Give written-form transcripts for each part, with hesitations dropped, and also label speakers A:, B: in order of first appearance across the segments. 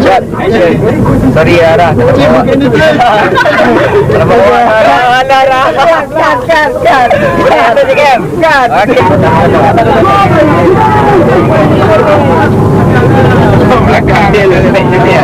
A: Sorry Ara. Kan. Ada je kan? Kan. Okey. Belakang dia lah dia.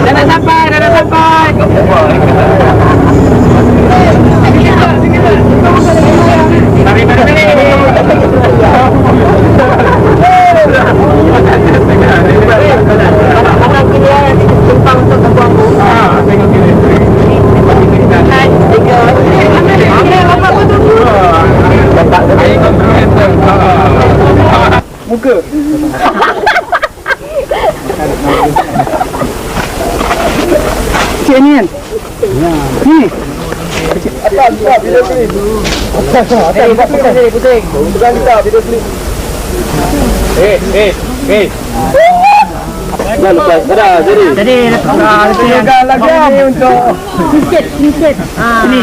A: Dah sampai. Muka. Cik ni kan? Ni. Atas video klip. Pusing. Bukan kita video klip. Dah lepas. Dah jadi. Lepas lagi untuk sikit. Sini.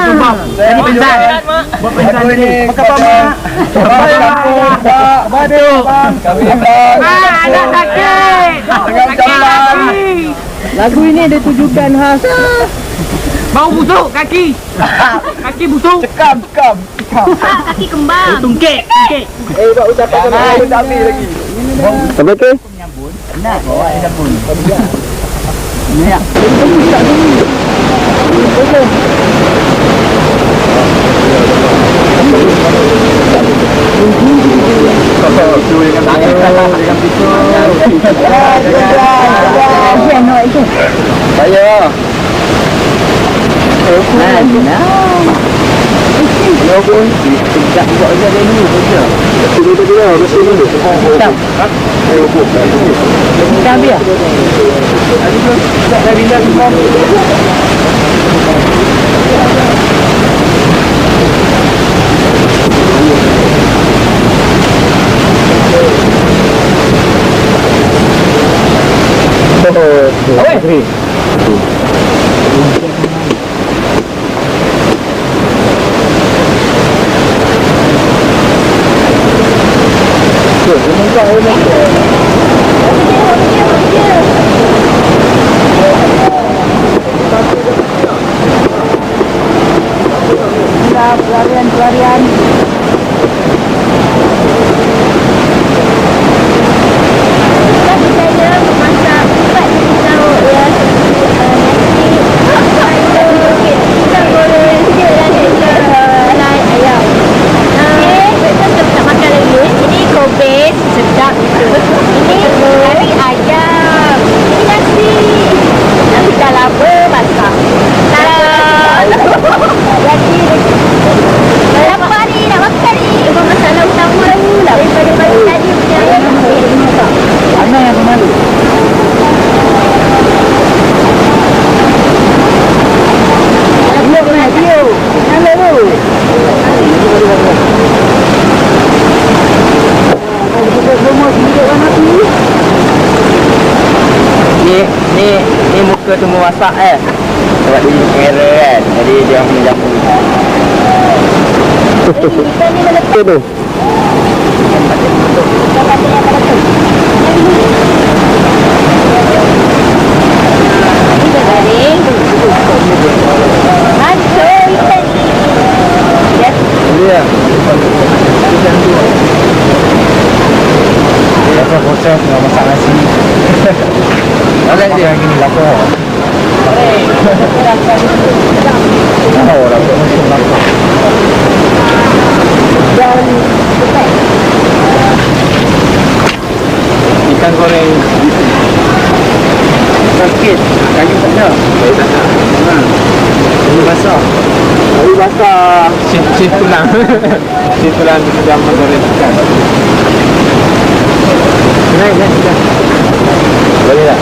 A: Tumpah. Jadi pensan. Buat pensan ni. Badu. Kami ada sakit. Lagu ini ditujukan khas bau busuk kaki. Kaki busuk. Cekam. Kaki kembang. Tungkek. Buat ucapan sama tak habis lagi. Apa tu? Menyambut. Nak bawa dia pun. Ni ya. Saya. Kalau pun tidak buat aja dulu saja. Betul dia. Tak. Tak biar. Tak bila semua. Awak. Pelarian. Ni muka tunggu masak sebab dia kamera kan, jadi dia punya jambu. Ikan ni melekat tu. Ini dah garing. Hancur ikan ni. Yes. Ya. Rasa bocor tengah masak nasi. Oleh dia gini lapar. Oh, lapar macam lapar. Dan ikan goreng sakit, kayu tak ada. Kayu basah. Chef tulang. Chef tulang sedang menggoreng ikan. Naik. Boleh tak?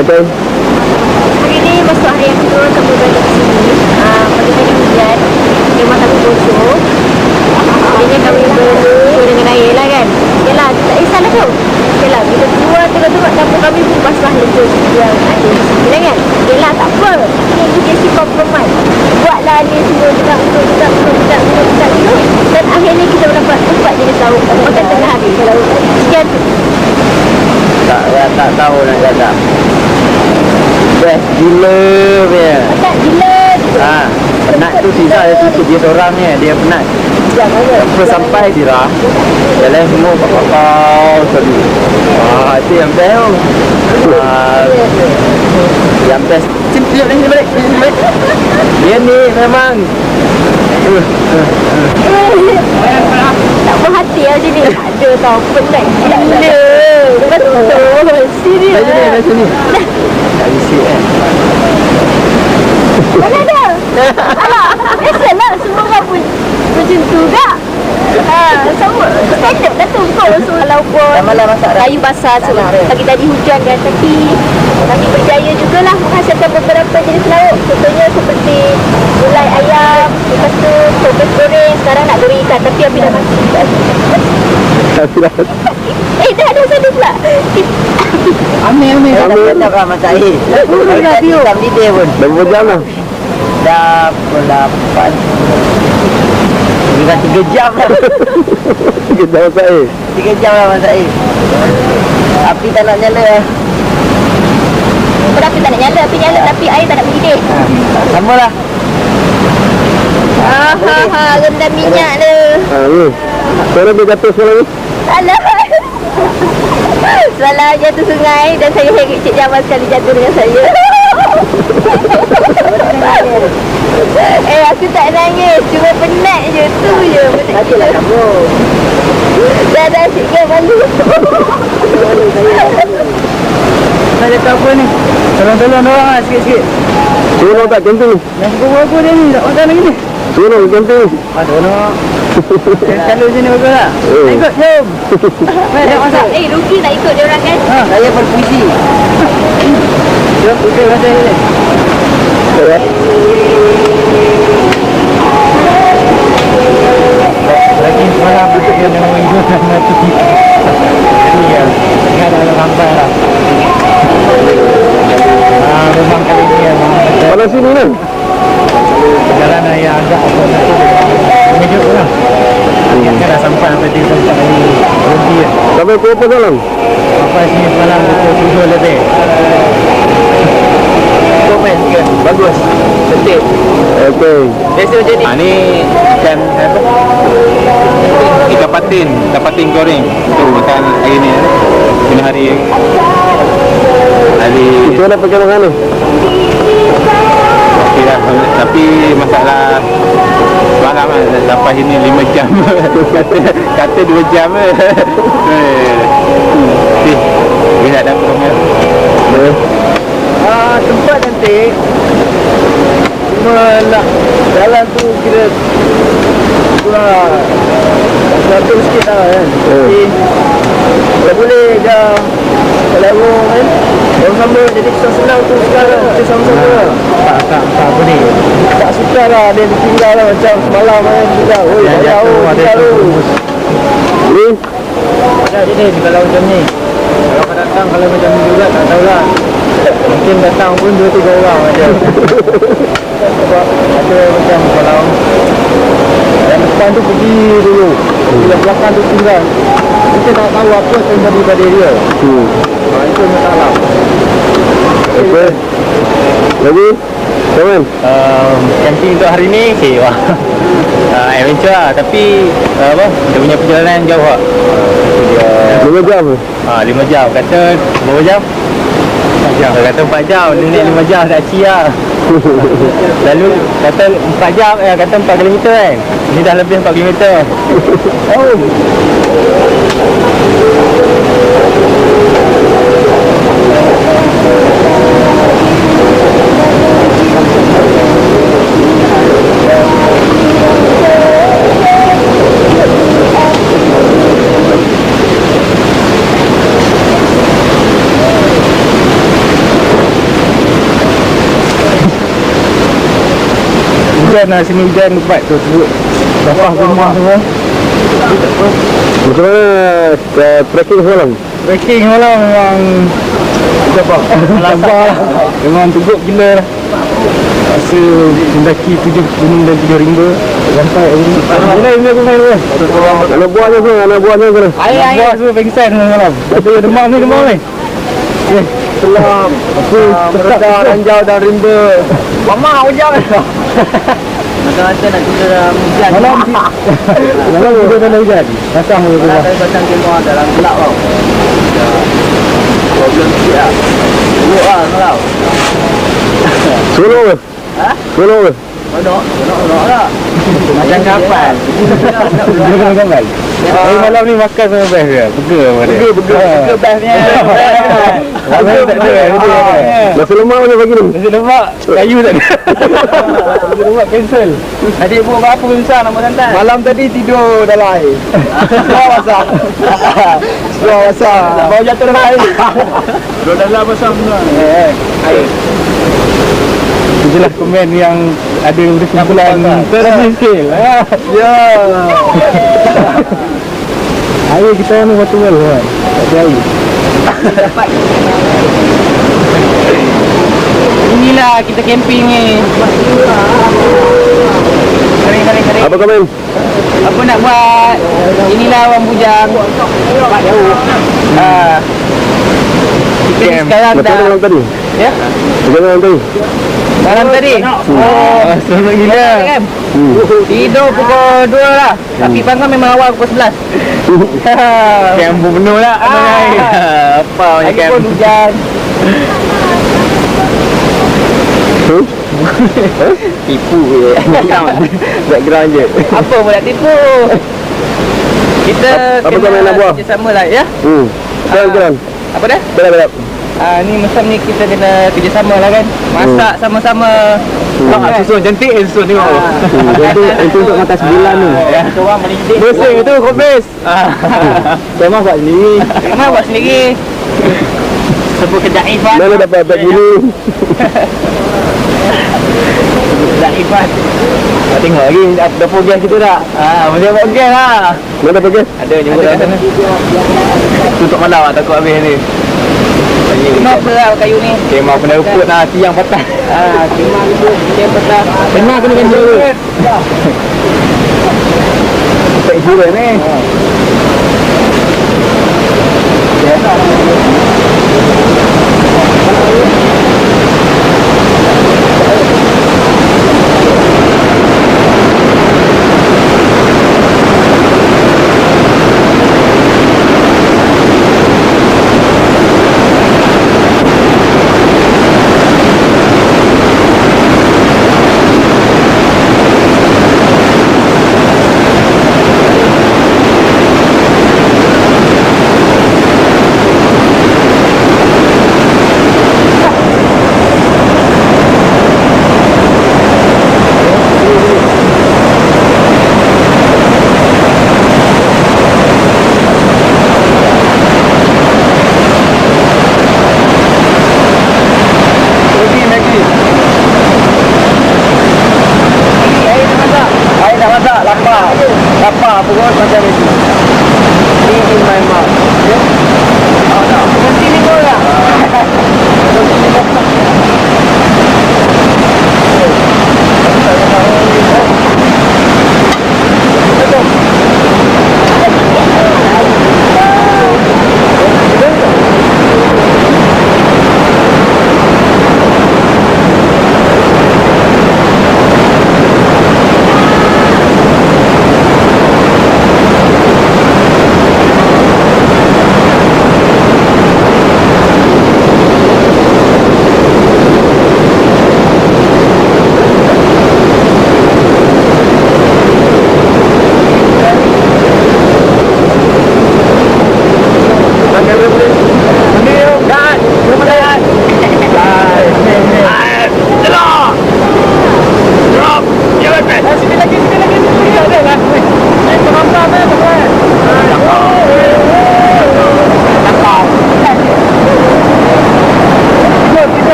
B: Okay.
C: Hari ni masuk hari yang kedua kami berada di sini. Pagi tadi hujan, memang tak bosok. Jadinya kami berdua dengan air lah kan. Yalah, tak kisah lah tu. Yalah, bila keluar tengok-tengok dapur kami pun basah lega yang ada di sini lah kan. Yalah, tak apa. Ini UKC kompromis. Buatlah ni semua juga. Dan akhirnya kita dapat 4 jenis lauk. Makan tengah hari. Sekian tu.
B: Tak tahu nak kata. Best gila punya.
C: Tak gila.
B: Penat tu Sira dia seorang ni. Dia penat. Apa sampai Sira, jalan semua kapal tadi. Itu yang best tu. Yang best. Sini balik. Dia ni memang
C: tak berhati lah sini. Ada tau, penat gila. Betul, serius.
B: Dari sini. Tak isi
C: Mana ada? Alah, biasalah semua orang pun macam tu tak? Sama. Standard dah tu kau. So, walaupun kayu basah semua. Pagi tadi hujan kan, tapi kami berjaya jugalah menghasilkan beberapa jenis lauk. Contohnya seperti gulai ayam, lepas tu sopes goreng. Sekarang nak goreng ikan, tapi Abi dah mati. Dah ada satu pula.
B: Amir. Tak apa masa air. Hitam dia pun. Berapa jam lah? Dah 8. Dah 3 jam lah. 3 jam masa air. 3 jam lah masa air. Api tak nak nyala lah.
C: Api tak nak nyala, api nyala tapi air tak nak mengidih.
B: Sama lah.
C: Rendam minyak tu.
B: Sekarang dia jatuh sekarang ni?
C: Alah. Semalam jatuh sungai dan saya heret Cik Jamal sekali jatuh dengan saya. Aku tak nangis, cuma penat je. Tu je.
B: Hatilah kamu.
C: Dah sikit malu.
B: Nak cakap apa ni? Tolong-tolong orang lah sikit-sikit. Tolong tak camping ni? Yang pukul apa dia ni? Tak makan lagi ni? Tolong camping. Tolong. Kalau sini bagus tak? Ikut, jom.
C: Tak masak. Rugi tak ikut dia orang kan?
B: Saya berpuisi. Jom, ikut masa ni. Lagi semalam untuk yang memang hidup dan mati. Jadi ya, ingat dalam hambar lah. Memang kali ni memang pada sini kan? Perjalanan yang agak apa nanti mengejut lah. Kan dah sampai di tempat ini berhenti ya. Sampai berapa dalam? Sampai sini semalam pukul 7 lebih. Komen kan? Bagus. Cantik. Okey. Biasa macam ni. Ni ikan apa? Ikan patin goreng. Untuk makan hari ni. Kena hari. Itu nak pergi mana? Okey lah. Tapi masalah malam lah. Sampai sini 5 jam. kata 2 jam. Dia nak dapat komen. Tempat cantik. Cuma nak jalan tu kira kurang satu sikit lah kan. Tapi kalau boleh dah kalau kan orang sama jadi senang tu sekarang kita sama-sama lah. Tak boleh. Tak suka lah dia tinggal lah macam semalam kan juga. Oi jauh ni. Ada jadi kalau macam ni. Kalau kau datang kalau macam ni juga tak tahulah. Mungkin datang pun 2-3 orang aja. Sebab ada macam kalau yang depan tu pergi dulu, yang belakang tu tinggal. Kita tak tahu apa yang terjadi pada dia. Itu masalah. Okey. Lagi? Kawan? Camping untuk hari ni okey wah. Adventure lah tapi apa? Dia punya perjalanan jauh lah. 5 jam. 5 jam. Kata berapa jam? 4 jam. Kata 4 jam. Ni 5 jam tak cia. Lalu kata 4 jam kata 4 kilometer kan. Ni dah lebih 4 kilometer. Oh. Hujan lah sini, hujan lebat tu basah rumah semua.
D: Macam mana trekking semalam?
B: Trekking malam memang sabar lah. Memang teguk gila lah. Rasa mendaki 7 gunung dan 3 rimba sampai ini aku main tu.
D: Anak buahnya tu, anak buahnya tu.
B: Anak buah semua pengsan malam. Ada demam ni.
D: Selam, Merda, Ranjau dan Rimba.
A: Mama hujan.
C: Macam-macam nak kita dalam hujan.
B: Malam kita dalam hujan. Pasang tu.
C: Saya pasang kemah dalam gelap tau. Problem sikit lah. Buruk lah kalau.
D: Solo ke? Solo ke?
C: Nak lah.
B: Macam kapal. Dia kapal. Malam ni makan sama best ke? Burger apa dia?
C: Burger bestnya.
B: Burger tak ada.
D: Nasi lemak mana pagi ni?
B: Nasi lemak kayu tak ada. Nasi lemak cancel.
C: Adik buat apa besar nama santai?
D: Malam tadi tidur dalam air. Seluar basah. Seluar basah.
C: Bawa jatuh dalam air.
B: Dua dalam pasang semua.
C: Air.
B: Itulah komen yang ada berkumpulan terlalu skill.
D: Ya.
B: Air kita ni batu well kan. Tak ada air.
C: Inilah kita camping ni. Kering.
D: Apa komen?
C: Apa nak buat? Inilah orang bujang. Nampak jauh. Kita ni sekarang
D: Macam mana
C: dah.
D: malam tadi?
C: Ya?
D: Macam mana malam tadi?
C: Malam tadi.
B: Seronok gila.
C: Kan? Tidur pukul 2 lah. Tapi bangun memang awal pukul 11.
B: Camp pun penuh lah. Apa punya
C: Lagi
B: camp?
C: pun hujan.
B: Tipu je. Background je.
C: Apa pun nak tipu. Kita
D: Apa kau main nak buat?
C: kerjasama lah ya.
D: Jalan.
C: Apa dah?
D: Berap.
C: Ni macam ni kita kena kerjasama lah kan. Masak sama-sama.
B: Susun cantik susun tengok.
D: Itu untuk mata sebulan ni.
C: Kita orang melindik.
B: Bersih tu kopis. Memang buat sendiri.
C: Memang buat sendiri. Sebut kerja Ifan.
D: Mana dapat gini?
C: Kerja Ifan.
B: Nak tengok lagi dapur gas kita tak? Macam buat gas lah.
D: Mana dapat gas?
B: Ada jumpa kat sana. Tutup malam lah takut habis ni.
C: Kenapa lah kayu ni?
B: Kemah pernah ruput lah, tiang patah.
C: Kemah ni pun dia petah.
B: Kemah kena ganjil. Tak insurans ni.
D: Lapar pukul macam itu. Ini in my mouth.
C: Berhenti ni kau lah.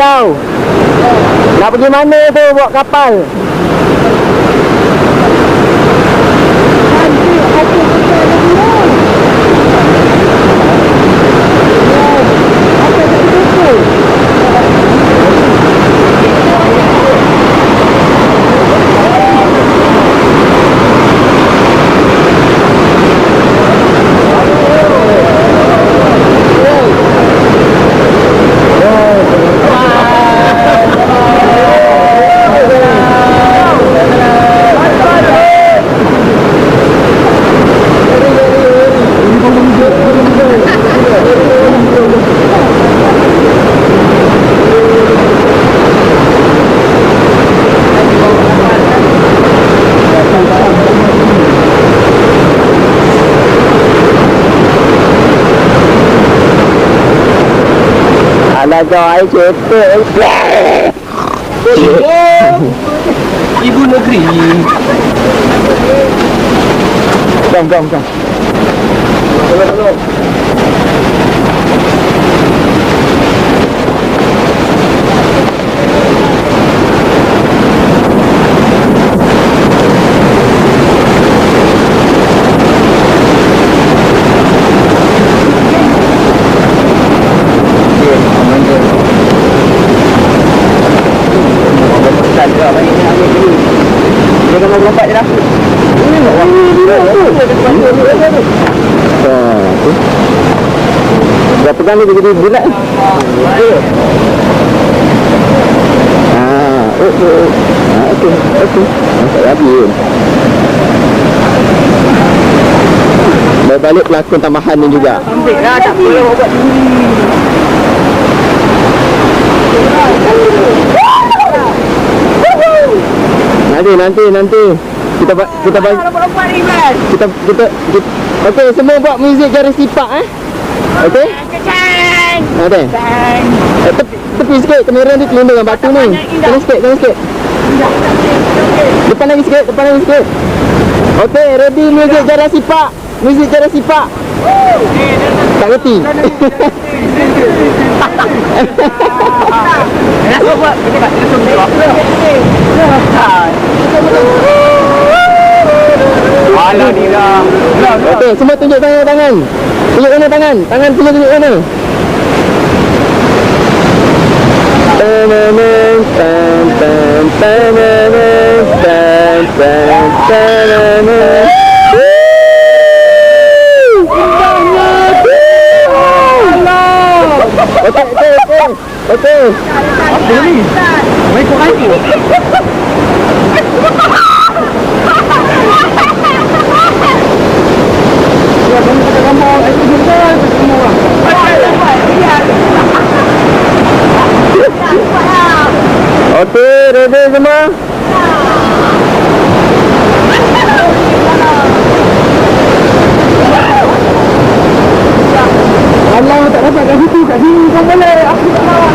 B: kau. Nak pergi mana tu bawa kapal? Alah kau air cepat.
A: Ibu negeri.
B: Kom. Tolong. Berapa kali dia jadi bulat? Okey. Tak habis. Balik pelakon tambahan ni juga.
A: Cantik lah, tak perlu buat
B: Nanti. Kita bagi kita okey, semua buat muzik garis sipak okey. Okey. Tepi sikit kamera ni kelindung dengan batu ni. Tengah sikit. Depan lagi sikit. Okey, ready muzik garis sipak. Tak reti.
A: Alah ni lah.
B: Okey, semua tunjuk tangan. Tunjuk mana tangan? Tangan tunjuk mana? Okey.
A: Apa ni? Mai kau kan?
B: Okey, ready semua?
A: Allah tak dapat kat situ, kat sini pun boleh. Aku tak mau.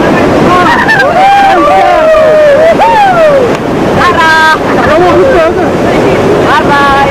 A: Sarah, tak mau kita ke? Bye.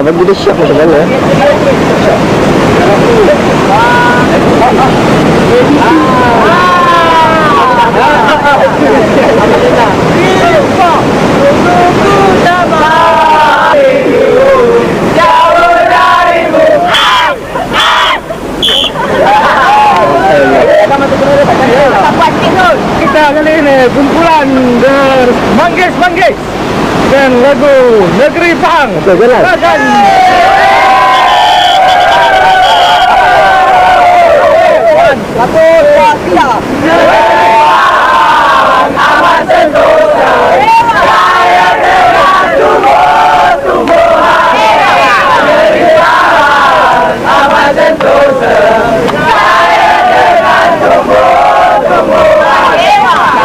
B: bagi dia syok macam mana.
A: Jauh darimu
B: Yes Manggis dan lagu Negeri Pahang. Silakan.
D: Satu, dua, tiga. Amat sentosa. Saya dengan tumbuh. Negeri Pahang amat sentosa. Saya dengan tumbuh.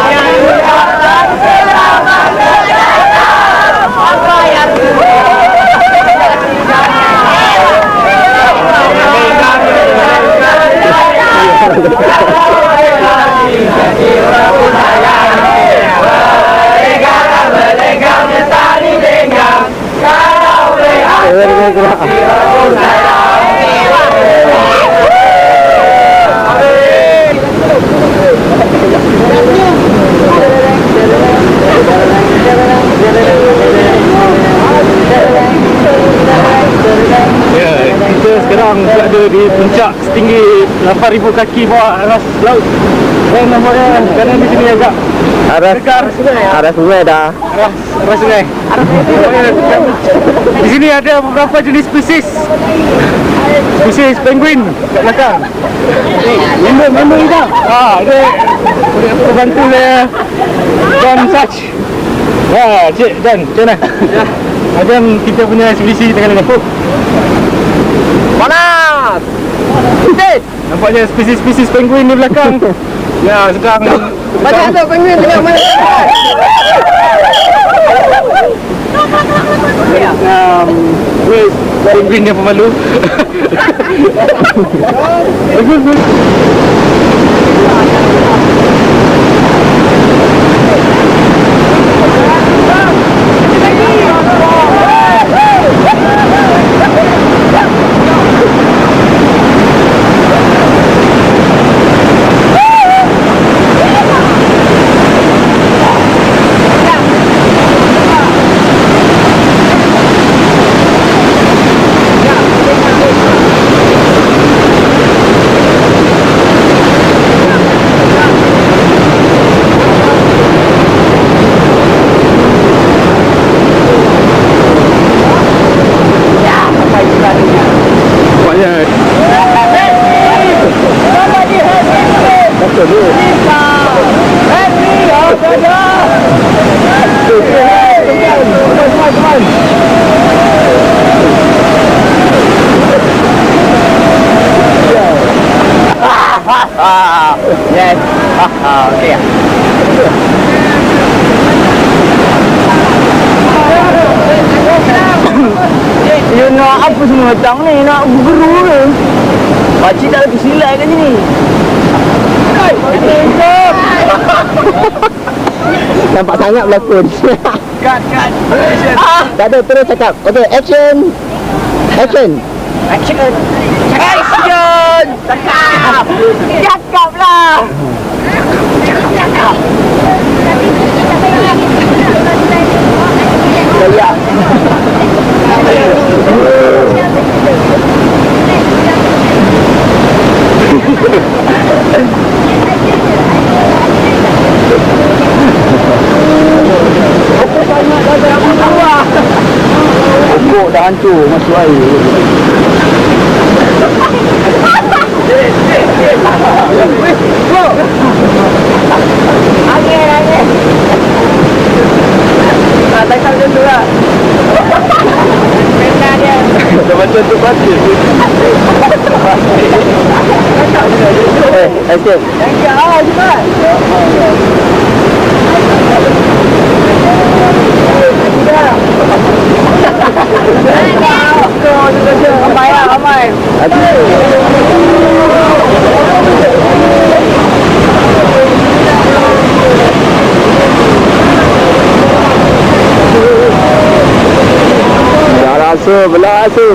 D: Yang ucapkan selamat datang. Apa yang
B: Ya, kita sekarang berada di puncak setinggi 8,000 kaki bawah aras laut. Dan nampaknya kerana di sini agak dekat
D: arah sungai dah.
B: aras sungai. Di sini ada beberapa jenis spesies penguin kat belakang. Member kita. Ada pembantu saya John Such. Cik John, macam mana? Macam kita punya ekspedisi tengah ni.
D: Panas.
B: Nampaknya spesies penguin di belakang. Ya, sedang
D: Banyak tu penguin tengah main.
B: penguin yang pemalu. Bagus.
D: Yes. Okay. You nak apa semua datang ni? Nak bergeru ke? Pakcik tak lagi silai kat sini. Nampak sangat berlakon. Cut. Tak ada, terus cakap. Okay, action. Cakap lah. Ya. Pokok dah hancur masuk air. Angin. Tak macam tu lah. Benar dia. Macam tu pasti. Esok. Cepat. Amai. Dah rasa belah tu.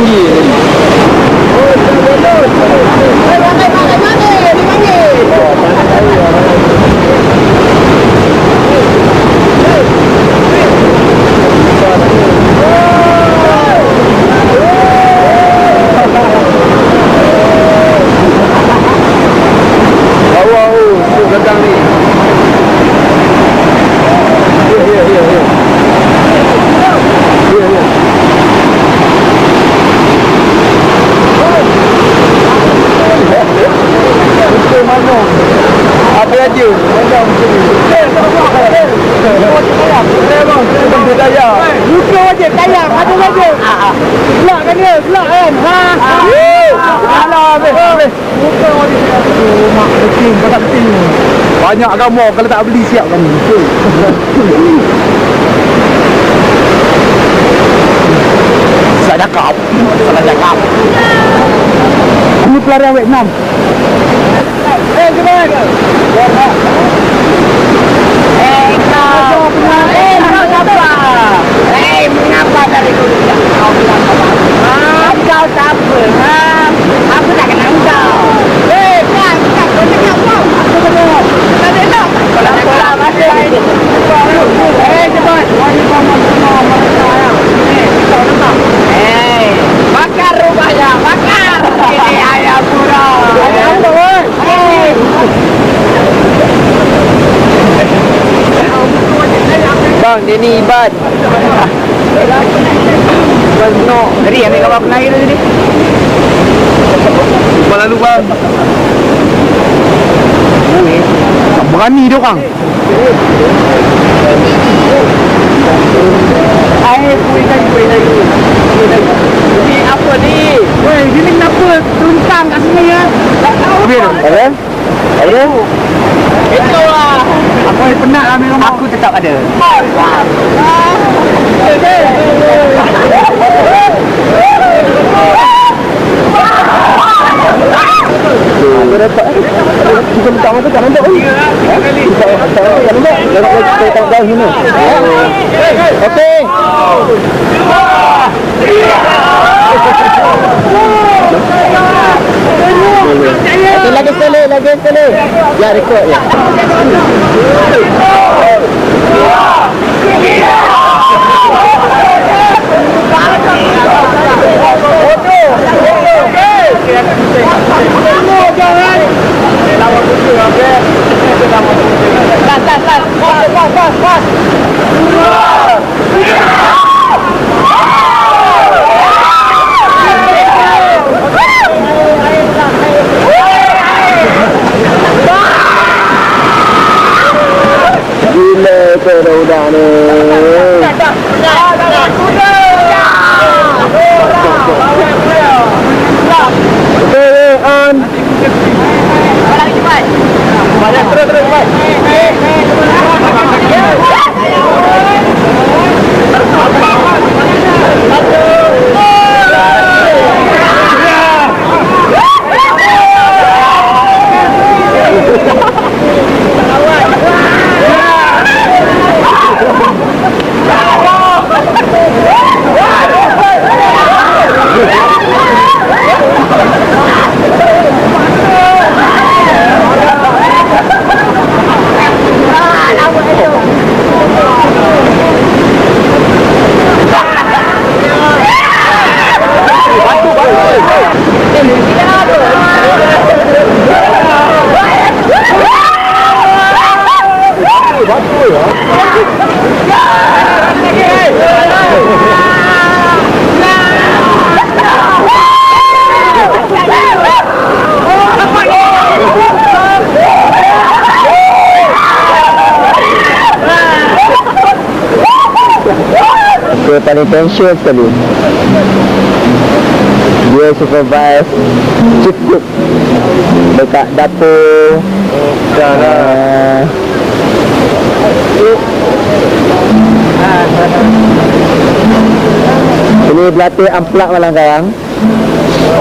B: tinggi ni. Wow, sudut belakang ni. Ya. Mana? Apa aja? Mana macam ni? Bukan daya. Bukan aja daya, ada aja. Gelak kan dia? Gelak kan? Alah, habis. Bukan aja. Mak kecil, kata kecil. Banyak agama kalau tak beli siap kan. Salah cakap. Ini pelarian Vietnam. Cepat. Mengapa dari dulu kau bilang apa? Kau tak apa? Aku tak kenal kau. Kan, kau cakap apa? Aku benar. Tak ada. Kalau masih lain. Cepat. Bakar rumahnya, bakar. Ini ayam murah. Ayam murah. Bang, dia ni Iban. Iban no. Tadi ambil gambar penaik tu tadi. Iban lalu bang. Tak berani dia orang. Kuih lagi. Ni apa ni? Weh, ini kenapa tuntang kat sini ya? Tak tahu. Ada? Itu lah. Aku penat ambil gambar. Aku tetap ada. Aku dapat. Kita pertama tu tak nampak. Tak nampak. Kita tak tahu sini. Okey. Okay, lagi sekali. Ya, rekod ya. Gila tu dah ni. Okay, on. Terus cepat. Dia paling tension sekali. Dia supervise cukup dekat dapur. Dah lah. Ini berlatih amplak malang kayang.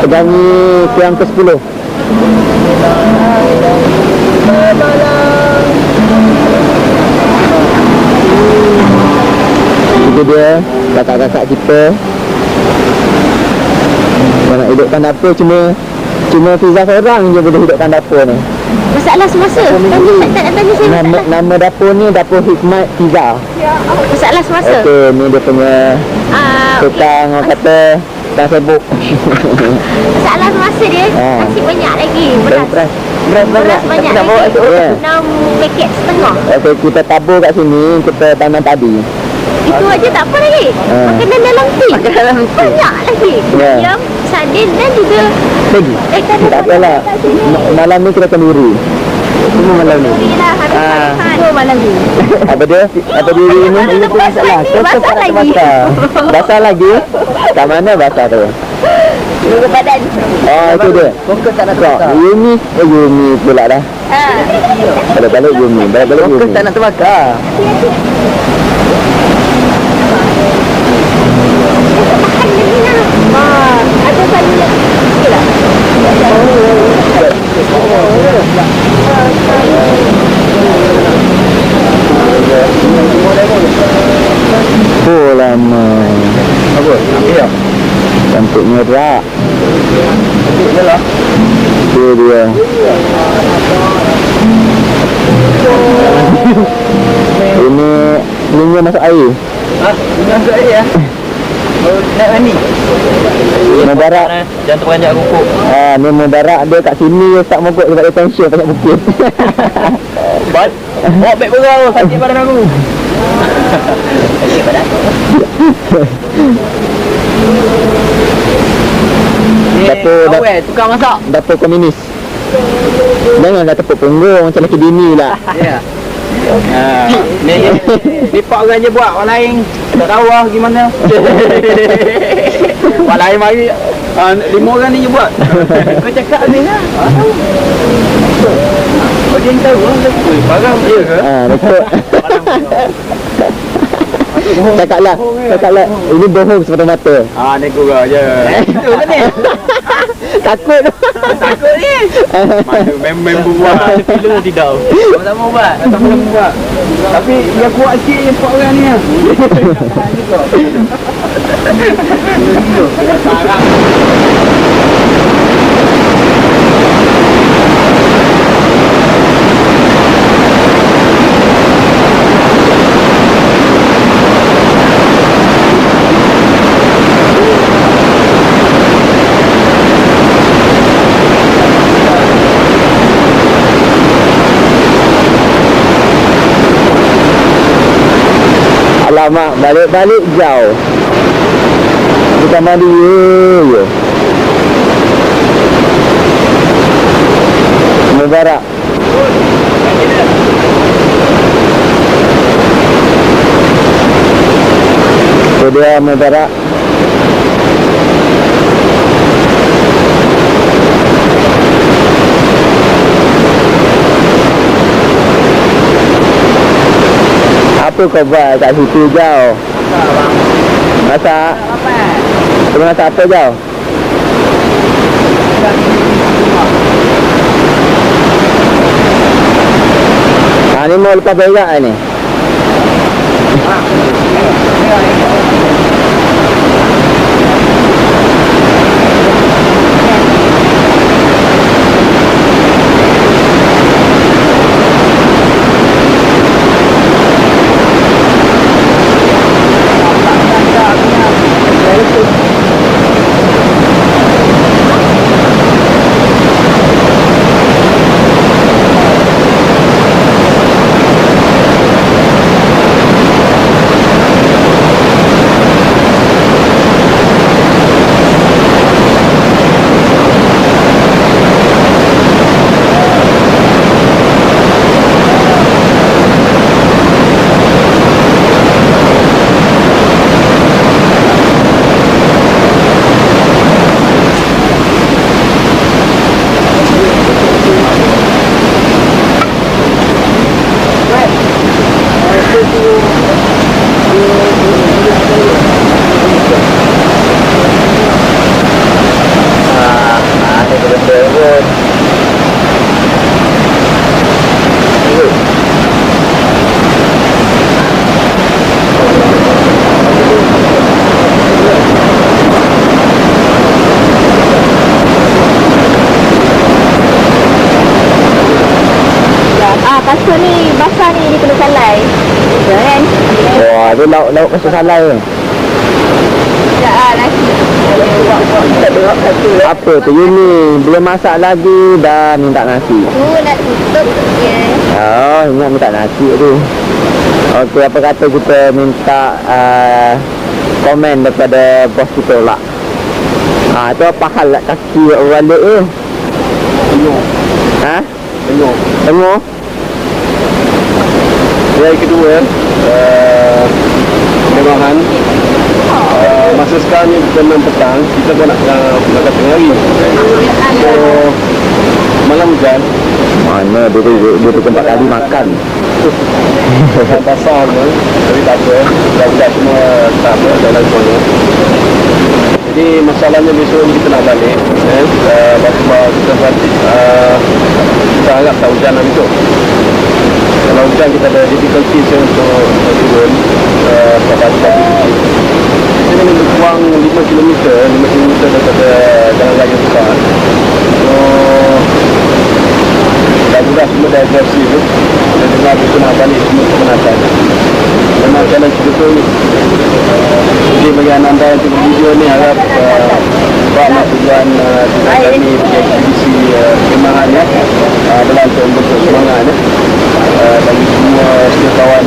B: Penyanyi yang ke-10. Itu dia kakak-kakak kita.
D: hidupkan dapur cuma Fiza seorang je boleh hidupkan dapur ni.
C: Masalah semasa. Tak nak tanya saya masalah.
D: Nama dapur ni Dapur Hikmat Fiza.
C: Masalah semasa.
D: Okey, ni dia punya tukang orang kata tukang sibuk.
C: Masalah semasa dia. Masih banyak lagi beras. Beras banyak lagi. 6 paket setengah.
D: Okey, kita tabur kat sini, kita tanam padi.
C: Itu aja tak apa lagi. Makanan dalam tin. Banyak lagi. Ayam, sardin dan juga
D: Lagi? Tak apalah. Malam ni kita kenduri. Semua malam ni.
C: Alhamdulillah, habis malam ni.
D: Apa dia? Apa diri ni?
C: Ini pun masalah. Basah lagi.
D: Basah lagi? Kat mana basah tu?
C: Dulu badan.
D: Oh, itu dia.
B: Fokus tak nak terbakar.
D: Yumi. Yumi pula dah. Balik-balik Yumi. Balik-balik Yumi.
B: Fokus tak nak terbakar.
C: Ada satu lagi. Okeylah.
D: Oh lama.
B: Apa? Ambil tak?
D: Cantik merah.
B: Ambil lah.
D: Itu dia. Ini minyak masuk air.
B: Ini masuk air ya? Nak mandi?
D: Mubarak.
B: Jangan terperanjat kuku.
D: Ni mubarak dia kat sini Ustaz mogok sebab dia tension pasal bukit.
B: Bawa beg berau, sakit badan aku. Sakit badan aku.
D: Dapur
B: tukang masak.
D: Dapur komunis. Jangan dah tepuk punggung macam lelaki bini lah.
B: Ya. Ni pak orang je buat, orang lain tak tahu lah gimana. Orang lain mari 5 orang ni je buat. Kau cakap ni lah. Kau dia tahu lah. Barang dia ke?
D: Betul. Cakaplah. Ini bohong semata-mata.
B: Ni kurang je. Itu kan ni?
D: Takut.
B: Takut ni. Mana member buat. Film tidak. Sama-sama buat. Sama-sama buat. Tapi yang kuat sikit je 4 orang ni lah. Sarang.
D: Alamak, balik-balik jauh. Kita mandi je. Mubarak. Itu dia Mubarak. Apa kau buat kat situ jauh? Masak? Kau masak apa jauh? Ni mau lepas berak ni.
C: Kasut ni basah ni dia kena salai. Ya kan?
D: Wah, tu lauk kasut salai tu.
C: Ya lagi.
D: Apa tu you ni? Belum masak lagi dah minta nasi.
C: Tu nak tutup ya.
D: Oh, ingat minta nasi tu. Okey, apa kata kita minta komen daripada bos kita pula. Tu apa hal lah kaki balik tu? Ha? Tengok.
B: Yang kedua, kemewahan. Masa sekarang ni jam 6 petang, kita pun nak tengah hari. So, malam hujan.
D: Mana dia tu tempat kali makan.
B: Hujan pasal tu, tapi tak apa. Dah semua tak apa, jalan semuanya. Jadi masalahnya besok ni kita nak balik. Lepas kita buat, kita harap tak hujan lah besok. Kalau hujan kita ada difficulty untuk turun sebab pagi kecil. Kita ni lebih kurang 5 km daripada jalan raya besar. So dah juga semua dah agresif tu. Dan dengar kita nak balik semua kepenatan. Memang challenge betul ni. Jadi bagi anda yang tengok video ni harap buat tujuan kita kami pergi ekspedisi kemahan ya. Adalah untuk membentuk semangat ya. Bagi semua kawan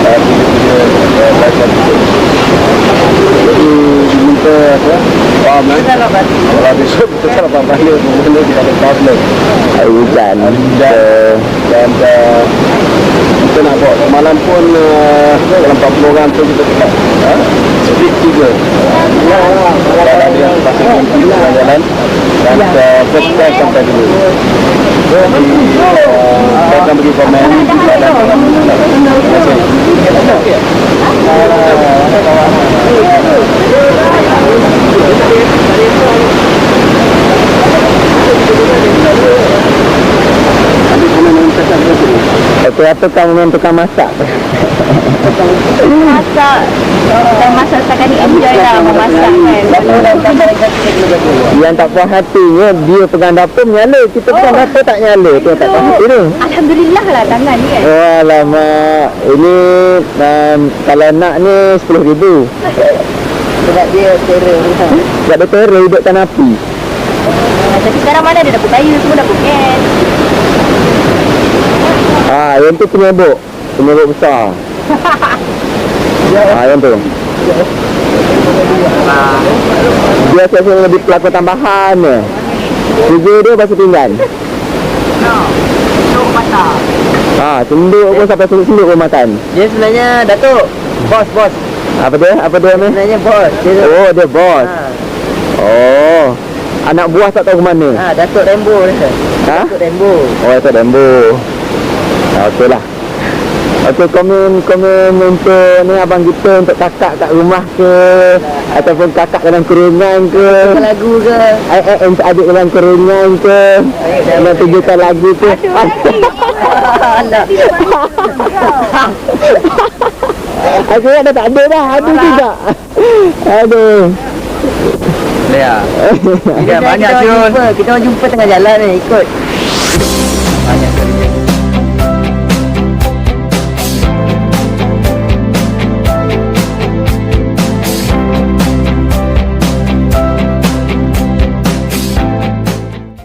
B: punya belajar betul. Jadi diminta faham kan? Kalau besok kita tak dapat balik mula kita ada problem.
D: Air hujan.
B: Dan kita nak bawa semalam pun dalam 40 orang tu kita tetap split 3. Dan ada yang pasal kunci jalan dan first class sampai dulu. Jadi saya akan bagi komen dan terima kasih.
D: Okey, apa kamu menentukan masak?
C: Masak. Kita masak setakat ni enjoy lah memasak kan.
D: Yang tak puas hatinya dia pegang dapur menyala, kita pegang dapur tak nyala. Tu tak puas hati tu.
C: Alhamdulillah lah tangan ni kan.
D: Alamak, ini kalau nak ni 10,000.
C: Sebab dia terror.
D: Sebab dia terror hidupkan api.
C: Tapi sekarang mana ada dapur kayu, semua dapur gas.
D: Yang tu penyebuk besar. Yang tu. Dia biasanya lebih pelakon tambahan ni. Kerja dia pasal tinggal. Senduk pun sampai senduk pun makan.
A: Dia sebenarnya Datuk. Bos.
D: Apa dia ni?
A: Sebenarnya bos.
D: Dia bos. Oh. Anak buah tak tahu ke mana?
A: Datuk Rembo dia.
D: Datuk
A: Rembo.
D: Datuk Rembo. Okey lah. Okey, komen untuk ni abang kita, untuk kakak kat rumah ke, ataupun kakak dalam kurungan ke,
A: Lagu ke?
D: untuk adik dalam kurungan ke, nak tunjukkan lagu ke. Aku dah tak ada dah, ada juga. Aduh.
A: Ya. Banyak Syul. Kita jumpa tengah jalan ni, ikut. Banyak sekali.